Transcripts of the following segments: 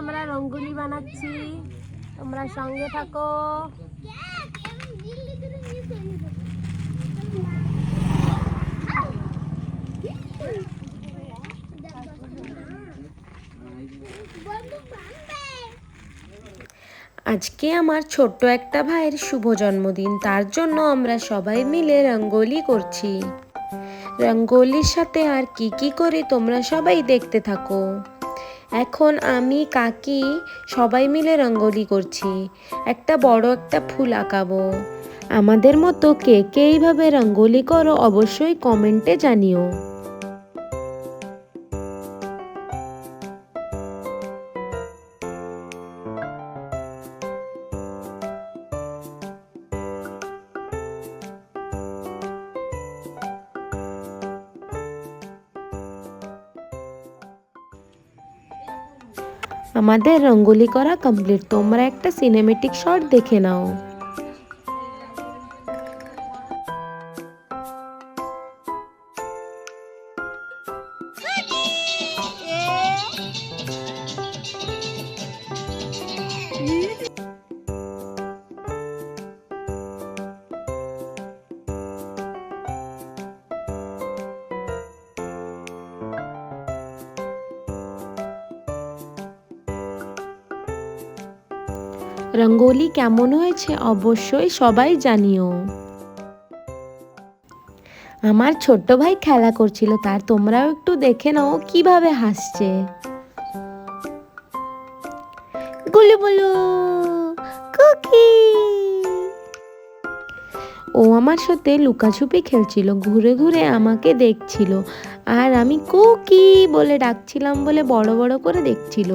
আমরা রঙ্গোলি বানাচ্ছি, তোমরা সঙ্গে থাকো। আজকে আমার ছোট্ট একটা ভাইয়ের শুভ জন্মদিন, তার জন্য আমরা সবাই মিলে রঙ্গোলি করছি। রঙ্গোলির সাথে আর কি কি করি তোমরা সবাই দেখতে থাকো। এখন আমি কাকি সবাই মিলে রঙ্গোলি করছি, একটা বড় একটা ফুল আঁকাবো। আমাদের মতো কে কে এইভাবে রঙ্গোলি করো অবশ্যই কমেন্টে জানিও। আমাদের রঙ্গোলি করা কমপ্লিট, তোমরা একটা সিনেমেটিক শট দেখে নাও। রঙ্গোলি কেমন হয়েছে অবশ্যই সবাই জানিও। আমার ছোট্ট ভাই খেলা করছিল, তার তোমরাও একটু দেখে নাও কিভাবে হাসছে। গুলু বুলু কুকি, ও আমার সাথে লুকাছুপি খেলছিল, ঘুরে ঘুরে আমাকে দেখছিল আর আমি কুকি বলে ডাকছিলাম বলে বড় বড় করে দেখছিল।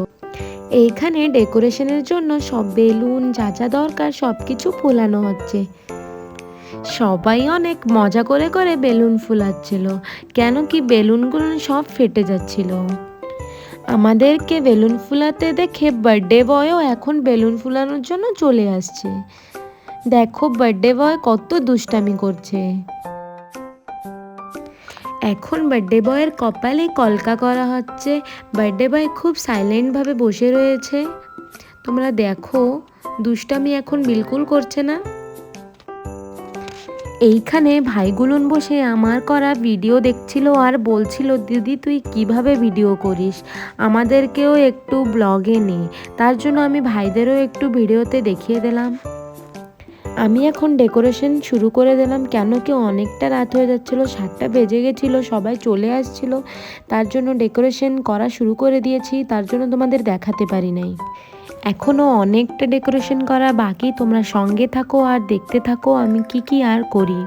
এইখানে ডেকোরেশনের জন্য সব বেলুন যা যা দরকার সব কিছু ফুলানো হচ্ছে। সবাই অনেক মজা করে করে বেলুন ফুলাচ্ছিল, কেন কি বেলুনগুলো সব ফেটে যাচ্ছিল। আমাদেরকে বেলুন ফুলাতে দেখে বার্থডে বয়ও এখন বেলুন ফুলানোর জন্য চলে আসছে। দেখো বার্থডে বয় কত দুষ্টামি করছে। এখন বার্থডে বয়ের কপালে কলকা করা হচ্ছে। বার্থডে বয় খুব সাইলেন্টভাবে বসে রয়েছে, তোমরা দেখো দুষ্টামি এখন বিলকুল করছে না। এইখানে ভাইগুলোন বসে আমার করা ভিডিও দেখছিল আর বলছিল, দিদি তুই কিভাবে ভিডিও করিস, আমাদেরকেও একটু ব্লগে নে। তার জন্য আমি ভাইদেরও একটু ভিডিওতে দেখিয়ে দিলাম। আমি এখন ডেকোরেশন শুরু করে দিলাম, কেন কি অনেকটা রাত হয়ে যাচ্ছিল, 7টা বেজে গেছিলো, সবাই চলে আসছিল। তার জন্য ডেকোরেশন করা শুরু করে দিয়েছি, তার জন্য তোমাদের দেখাতে পারি নাই। এখনও অনেকটা ডেকোরেশন করা বাকি, তোমরা সঙ্গে থাকো আর দেখতে থাকো আমি কি কি আর করি।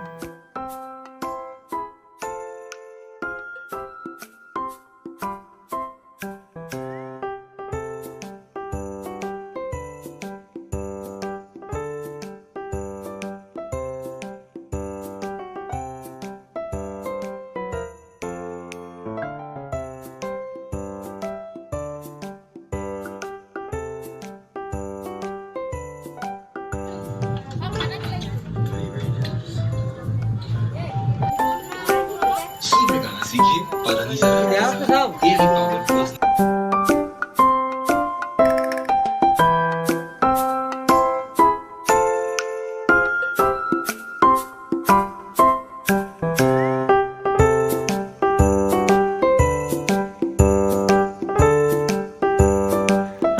Sikit para ni sa Dairy Power Plus.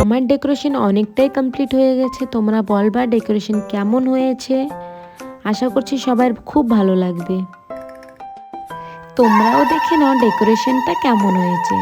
আমার ডেকোরেশন অনেকটাই কমপ্লিট হয়ে গেছে, তোমরা বলবা ডেকোরেশন কেমন হয়েছে। আশা করছি সবার খুব ভালো লাগবে। তোমরাও দেখে নাও ডেকোরেশনটা কেমন হয়েছে।